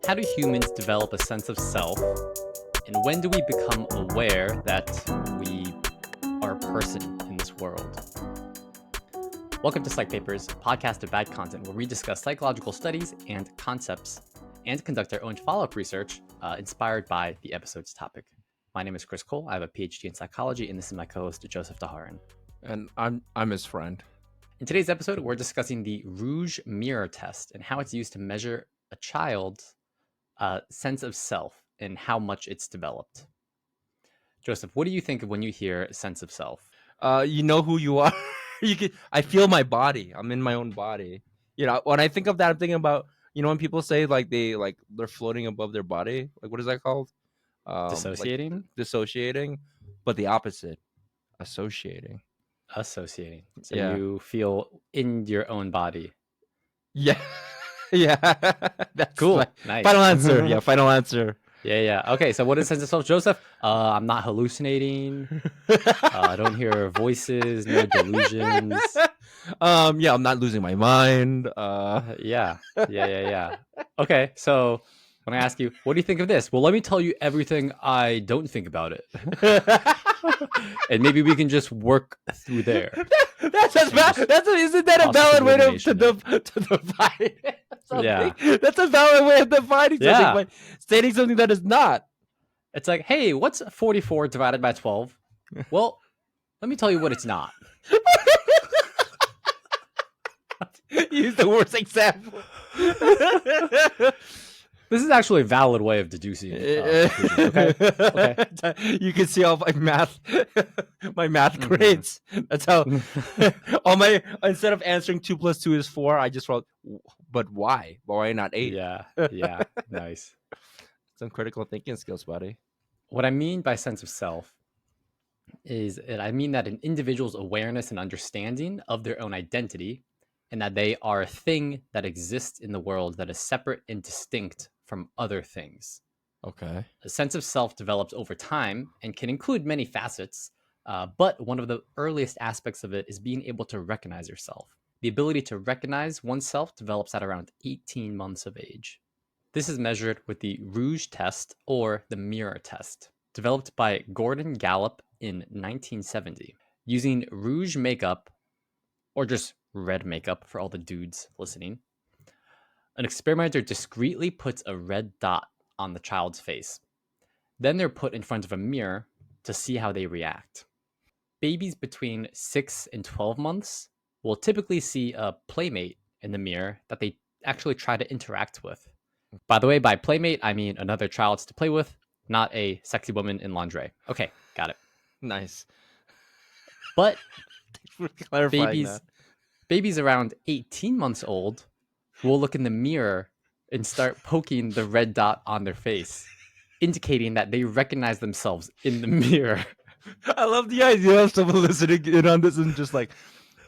How do humans develop a sense of self? And when do we become aware that we are a person in this world? Welcome to Psych Papers, a podcast of bad content where we discuss psychological studies and concepts and conduct our own follow-up research inspired by the episode's topic. My name is Chris Cole. I have a PhD in psychology, and this is my co-host, Joseph Daharan. And I'm his friend. In today's episode, we're discussing the Rouge mirror test and how it's used to measure a child's sense of self and how much it's developed. Joseph, what do you think of when you hear sense of self? You know who you are. I feel my body. I'm in my own body. You know, when I think of that, I'm thinking about, you know, when people say they're floating above their body. Like, what is that called? Dissociating? Dissociating, but the opposite, associating. Associating. So Yeah. you feel in your own body. Yeah. Yeah. That's Cool. Nice. Final answer. Yeah, final answer. Yeah. Okay, so what is sense of self, Joseph? I'm not hallucinating. I don't hear voices, no delusions. Yeah, I'm not losing my mind. Yeah. Okay, so when I ask you, what do you think of this? Well, let me tell you everything I don't think about it. And maybe we can just work through there. Isn't that a valid way to divide something? Yeah. That's a valid way of defining something Yeah. by stating something that is not. It's like, hey, what's 44 divided by 12? Well, let me tell you what it's not. Use the worst example. This is actually a valid way of deducing. Okay. You can see all my math grades. That's how instead of answering 2 + 2 is 4, I just wrote, but why? Why not 8? Yeah. Nice. Some critical thinking skills, buddy. What I mean by sense of self is that I mean that an individual's awareness and understanding of their own identity, and that they are a thing that exists in the world that is separate and distinct from other things. Okay. A sense of self develops over time and can include many facets, but one of the earliest aspects of it is being able to recognize yourself. The ability to recognize oneself develops at around 18 months of age. This is measured with the Rouge Test or the mirror test, developed by Gordon Gallup in 1970. Using rouge makeup, or just red makeup for all the dudes listening, an experimenter discreetly puts a red dot on the child's face. Then they're put in front of a mirror to see how they react. Babies between 6 and 12 months will typically see a playmate in the mirror that they actually try to interact with. By the way, by playmate, I mean another child to play with, not a sexy woman in lingerie. Okay, got it. Nice. But Thanks for clarifying that. babies around 18 months old will look in the mirror and start poking the red dot on their face, indicating that they recognize themselves in the mirror. I love the idea of someone listening in on this and just like,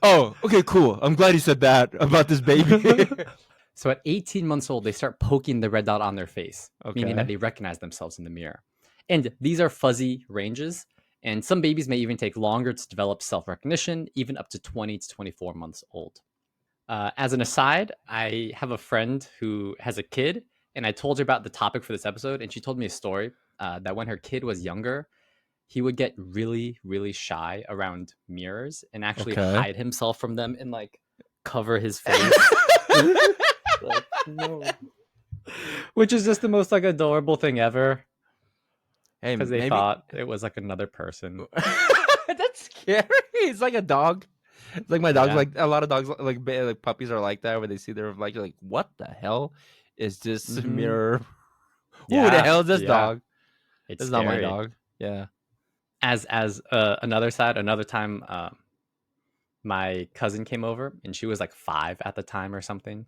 oh, okay, cool. I'm glad he said that about this baby. So at 18 months old, they start poking the red dot on their face, meaning that Okay. they recognize themselves in the mirror. And these are fuzzy ranges, and some babies may even take longer to develop self-recognition, even up to 20 to 24 months old. As an aside, I have a friend who has a kid, and I told her about the topic for this episode, and she told me a story that when her kid was younger, he would get really, really shy around mirrors and actually Okay. hide himself from them and like cover his face. Like, no. Which is just the most like adorable thing ever, Hey, because they maybe thought it was like another person. that's scary. It's like a dog. It's like my dog's Yeah. like a lot of dogs like puppies are like that where they see their like you're like what the hell is this Mhm. mirror? Who the hell is this dog? It's This is not my scary. dog. Yeah. As another time, my cousin came over and she was like 5 at the time or something,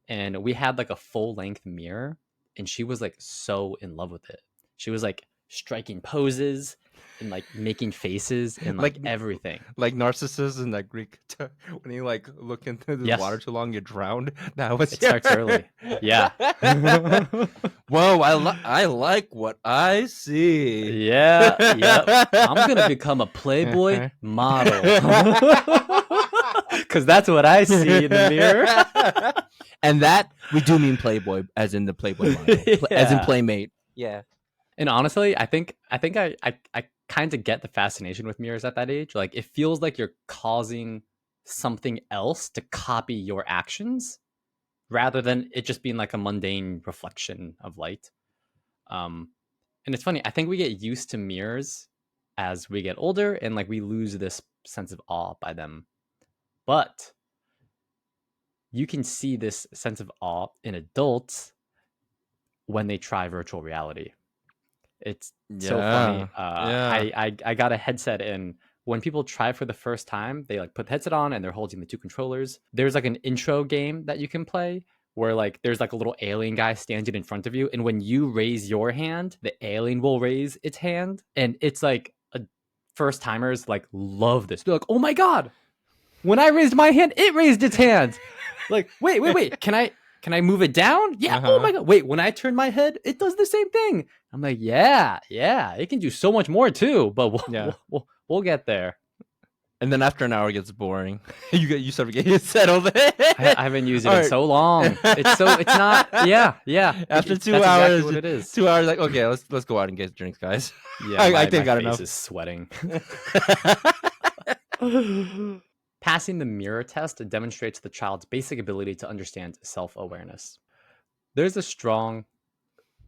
and we had like a full length mirror, and she was like so in love with it. She was like striking poses in like making faces and like like everything. like Narcissus in that Greek when you like look into the water Yes, too long, you drowned. That was it your. starts early. Yeah. Whoa, I like what I see. Yeah, yep. I'm gonna become a Playboy model. Because that's what I see in the mirror. And that we do mean Playboy, as in the Playboy model, as in Yeah. Playmate. Yeah. And honestly, I kind of get the fascination with mirrors at that age. Like it feels like you're causing something else to copy your actions rather than it just being like a mundane reflection of light. Um, and it's funny. I think we get used to mirrors as we get older, and like we lose this sense of awe by them. But you can see this sense of awe in adults when they try virtual reality. It's so funny. Yeah. Yeah. I got a headset, and when people try for the first time, they like put the headset on and they're holding the two controllers. There's like an intro game that you can play where like there's like a little alien guy standing in front of you, and when you raise your hand, the alien will raise its hand, and it's like a first timers like love this. They're like, oh my god, when I raised my hand, it raised its hand. Like, wait, can I move it down? Yeah. Oh my god. Wait, when I turn my head, it does the same thing. I'm like, yeah, it can do so much more too. But we'll get there. And then after an hour, it gets boring. you sort of get settled. I haven't used it in so long. It's not. Yeah. After 2 that's hours, exactly what it is. 2 hours, like okay, let's go out and get drinks, guys. Yeah, I think my I got face enough. is sweating. Passing the mirror test demonstrates the child's basic ability to understand self-awareness. There's a strong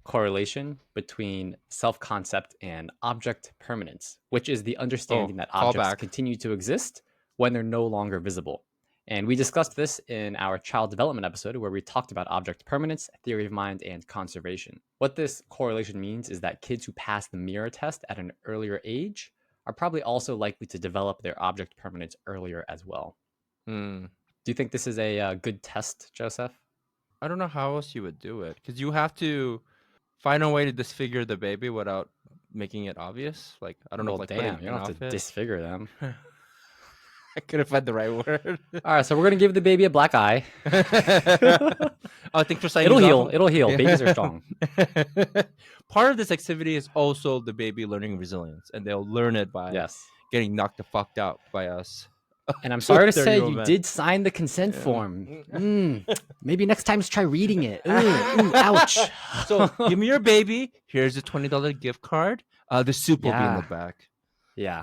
correlation between self-concept and object permanence, which is the understanding that objects continue to exist when they're no longer visible. And we discussed this in our child development episode where we talked about object permanence, theory of mind, and conservation. What this correlation means is that kids who pass the mirror test at an earlier age are probably also likely to develop their object permanence earlier as well. Do you think this is a good test, Joseph? I don't know how else you would do it, because you have to find a way to disfigure the baby without making it obvious. Like I don't know, like damn, you don't have to disfigure them. I couldn't find the right word. All right, so we're gonna give the baby a black eye. I think for saying it'll heal. It'll heal. Babies are strong. Part of this activity is also the baby learning resilience, and they'll learn it by getting knocked the fuck out by us. And I'm sorry to say, you did sign the consent form. Maybe next time try reading it. Ooh, ouch. So give me your baby. Here's a $20 gift card. The soup will be in the back. Yeah.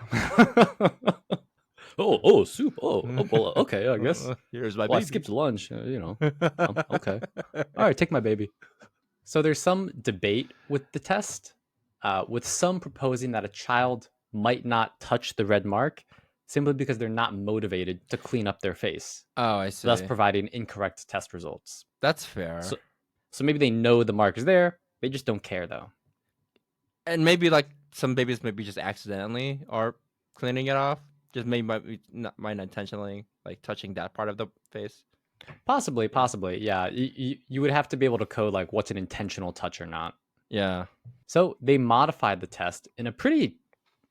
Soup. Well, okay, I guess. Here's my baby. I skipped lunch, okay. All right, take my baby. So there's some debate with the test, with some proposing that a child might not touch the red mark simply because they're not motivated to clean up their face. Oh, I see. Thus providing incorrect test results. That's fair. So maybe they know the mark is there, they just don't care though. And maybe like some babies maybe just accidentally are cleaning it off. Just maybe might intentionally like touching that part of the face. Possibly, yeah. You would have to be able to code like what's an intentional touch or not. Yeah. So they modified the test in a pretty,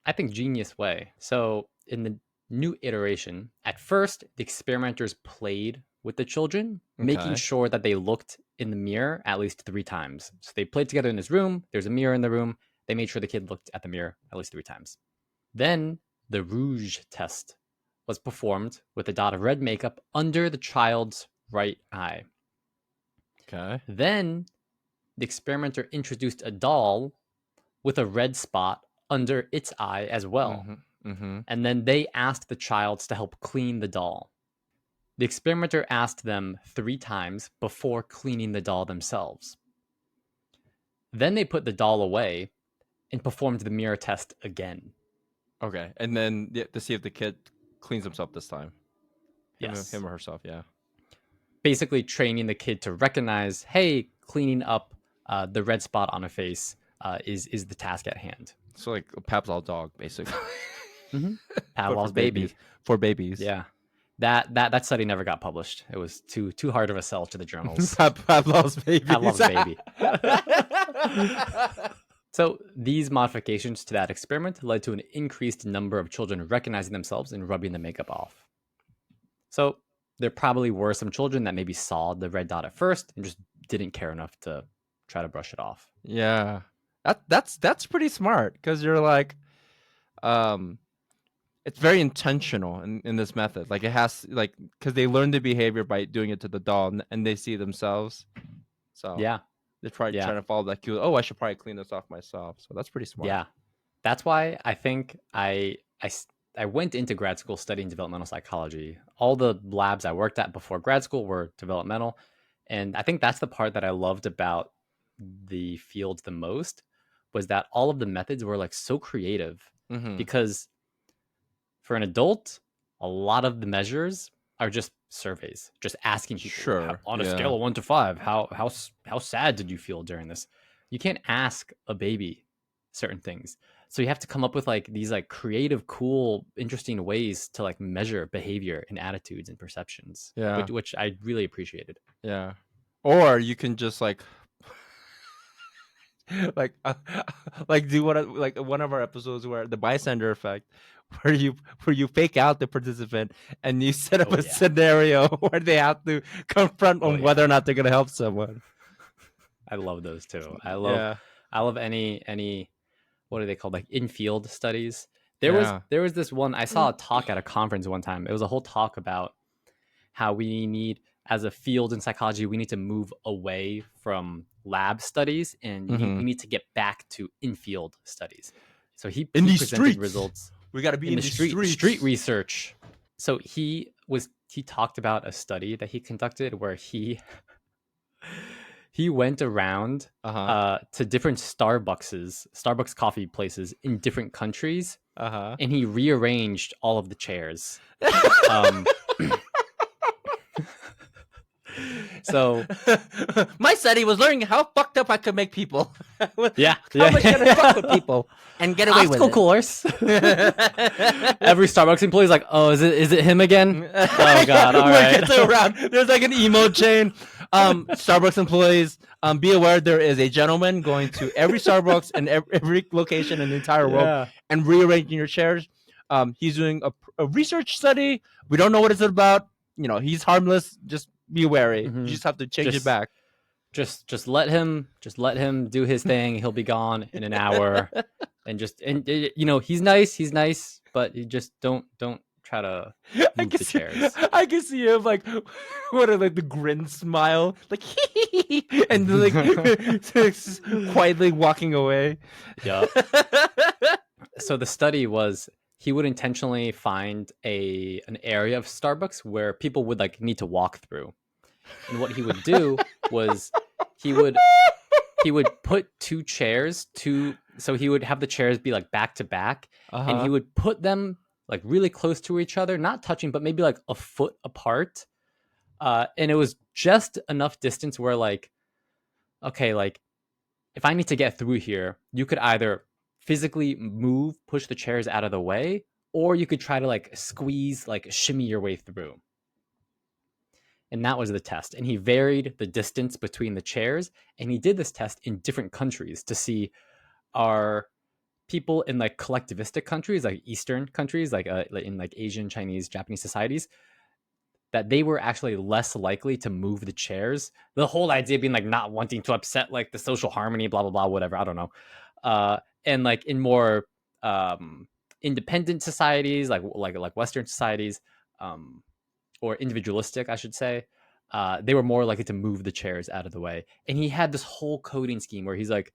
I think, genius way. So in the new iteration, at first the experimenters played with the children, making sure that they looked in the mirror at least 3 times. So they played together in this room. There's a mirror in the room. They made sure the kid looked at the mirror at least 3 times. Then the Rouge Test was performed with a dot of red makeup under the child's right eye. Okay. Then the experimenter introduced a doll with a red spot under its eye as well. And then they asked the child to help clean the doll. The experimenter asked them 3 times before cleaning the doll themselves. Then they put the doll away and performed the mirror test again. Okay, and then to see if the kid cleans himself this time. Yes. Him or herself, yeah. Basically training the kid to recognize, hey, cleaning up the red spot on a face is the task at hand. So like a Pavlov's dog, basically. Pavlov's baby. For babies. Yeah. That study never got published. It was too hard of a sell to the journals. Pavlov's baby. Pavlov's baby. So these modifications to that experiment led to an increased number of children recognizing themselves and rubbing the makeup off. So there probably were some children that maybe saw the red dot at first and just didn't care enough to try to brush it off. Yeah. That's pretty smart because you're like, um, it's very intentional in this method. Like it has like because they learn the behavior by doing it to the doll and they see themselves. So Yeah. they're probably Yeah. trying to follow that cue. Oh, I should probably clean this off myself. So that's pretty smart. Yeah. That's why I think I went into grad school studying developmental psychology. All the labs I worked at before grad school were developmental. And I think that's the part that I loved about the field the most was that all of the methods were like so creative Mm-hmm. because for an adult, a lot of the measures are just surveys, just asking people Sure. on a Yeah. scale of 1 to 5, how sad did you feel during this? You can't ask a baby certain things. So you have to come up with like these like creative, cool, interesting ways to like measure behavior and attitudes and perceptions, Yeah. which I really appreciated. Yeah. Or you can just like like like do like one of our episodes where the bystander effect where you fake out the participant and you set up Oh, a yeah. scenario where they have to confront on yeah. whether or not they're going to help someone. I love those too. I Yeah. love any what are they called, like in-field studies. Yeah. There was this one, I saw a talk at a conference one time. It was a whole talk about how we need, as a field in psychology, we need to move away from lab studies and Mhm. we need to get back to in-field studies. So he In these presented streets. results We got to be in the the street research. So he talked about a study that he conducted where he went around Uh-huh. to different Starbucks coffee places in different countries, Uh-huh. and he rearranged all of the chairs. Um, so my study was learning how fucked up I could make people. yeah, How much can I fuck with people and get away with obstacle it? course. Every Starbucks employee is like, "Oh, is it him again?" Oh God! All right. It's around. There's like an emo chain. Starbucks employees, be aware there is a gentleman going to every Starbucks and every location in the entire world Yeah. and rearranging your chairs. He's doing a research study. We don't know what it's about. You know, he's harmless. Just be wary. Mhm. You just have to change it back. Just let him do his thing. He'll be gone in an hour, and you know he's nice, but you just don't try to move the chairs. I can see him like what a like the grin smile, like and like quietly walking away. Yep. So the study was he would intentionally find an area of Starbucks where people would like need to walk through. And what he would do was he would put two chairs so he would have the chairs be like back to back, and he would put them like really close to each other, not touching, but maybe like a foot apart. And it was just enough distance where like, okay, like if I need to get through here, you could either physically push the chairs out of the way, or you could try to like squeeze, like shimmy your way through. And that was the test. And he varied the distance between the chairs. And he did this test in different countries to see, are people in like collectivistic countries, like Eastern countries, like in like Asian, Chinese, Japanese societies, that they were actually less likely to move the chairs. The whole idea being like not wanting to upset like the social harmony, blah, blah, blah, whatever. I don't know. And like in more independent societies, like Western societies, or individualistic, I should say, they were more likely to move the chairs out of the way. And he had this whole coding scheme where he's like,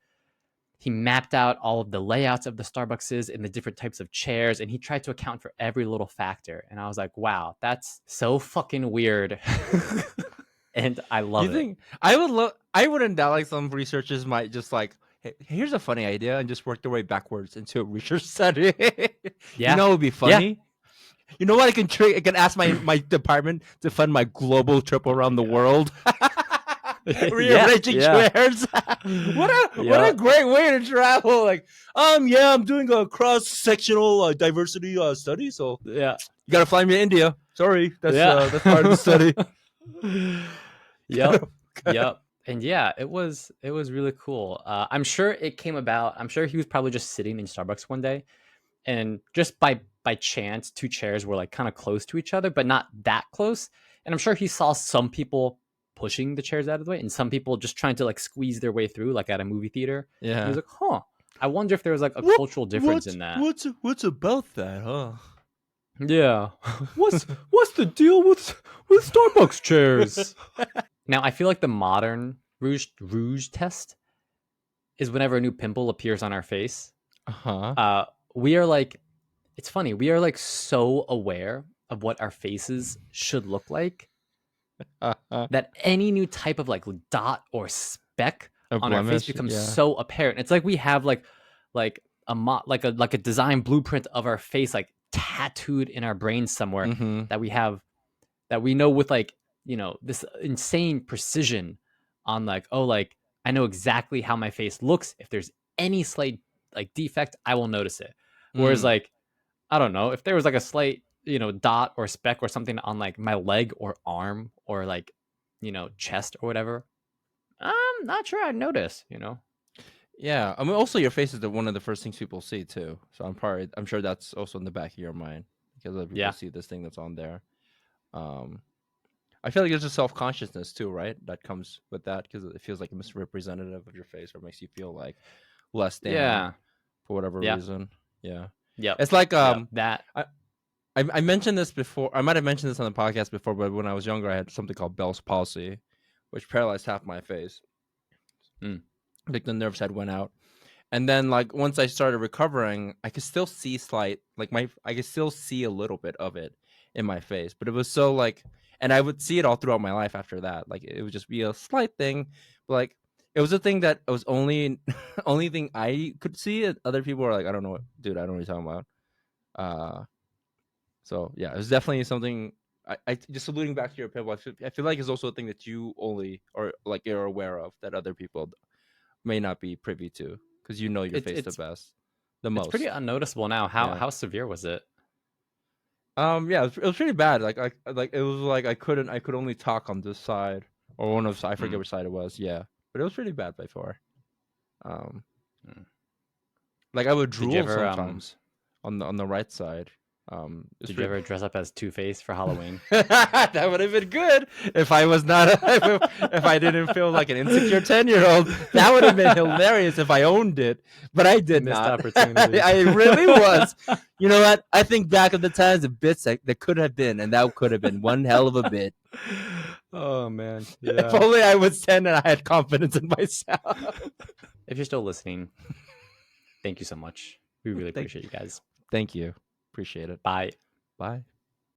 he mapped out all of the layouts of the Starbuckses and the different types of chairs, and he tried to account for every little factor. And I was like, wow, that's so fucking weird. And I love you think I wouldn't doubt like some researchers might just like, hey, here's a funny idea and just work their way backwards into a research study. Yeah. You know, it would be funny. You know what? I can ask my department to fund my global trip around the world. Rearranging chairs. What a great way to travel. Like, yeah, I'm doing a cross-sectional diversity study. So yeah, you gotta fly me to India. Sorry, that's part of the study. Yep. And yeah, it was really cool. I'm sure it came about. I'm sure he was probably just sitting in Starbucks one day, and just by chance, two chairs were like kind of close to each other, but not that close. And I'm sure he saw some people pushing the chairs out of the way, and some people just trying to like squeeze their way through, like at a movie theater. And he was Yeah. like, "Huh, I wonder if there was like a cultural difference in that." What's about that, huh? Yeah, what's the deal with Starbucks chairs? Now I feel like the modern Rouge test is whenever a new pimple appears on our face. Uh-huh. Uh, we are like, it's funny, we are like so aware of what our faces should look like Uh-huh. that any new type of like dot or speck A on our face blemish, becomes yeah. so apparent. It's like we have like like a design blueprint of our face like tattooed in our brains somewhere Mm-hmm. that we have that we know with like this insane precision on like, oh, like I know exactly how my face looks. If there's any slight like defect, I will notice it. Whereas Mm. like, I don't know, if there was like a slight dot or speck or something on like my leg or arm or like chest or whatever, I'm not sure I'd notice. Yeah. I mean, also your face is one of the first things people see too. So I'm sure that's also in the back of your mind because other people Yeah. see this thing that's on there. Um, I feel like there's a self consciousness too, right? That comes with that because it feels like a misrepresentative of your face, or makes you feel like less than Yeah. for whatever Yeah. reason. Yeah, Yep. it's like Yep. That. I, I mentioned this before. I might have mentioned this on the podcast before, but when I was younger, I had something called Bell's palsy, which paralyzed half my face. Mm. Like the nerves had went out, and then like once I started recovering, I could still see I could still see a little bit of it in my face, but it was so like, and I would see it all throughout my life after that. Like it would just be a slight thing, but like it was a thing that it was only only thing I could see. And other people were like, I don't know what, dude, I don't know what you're talking about. Uh, so yeah, it was definitely something. I just alluding back to your pimple. I feel like it's also a thing that you only or like you're aware of that other people may not be privy to because you know your It's face the it's best, the it's pretty most. unnoticeable now. How Yeah. how severe was it? Yeah, it was pretty bad. Like it was like I could only talk on this side or one of I forget Mm. which side it was. Yeah, but it was pretty bad before. Um, Mm. like I would Did you drool ever sometimes on the right side. It's did you pretty. ever dress up as Two-Face for Halloween? That would have been good if I was not if I didn't feel like an insecure 10-year-old. That would have been hilarious if I owned it, but I did Missed not. opportunity. I really was. You know what? I think back of the times of bits that could have been, and that could have been one hell of a bit. Oh man, If yeah. only I was 10 and I had confidence in myself. If you're still listening, thank you so much. We really thank, appreciate you guys. thank you. Appreciate it. Bye. Bye.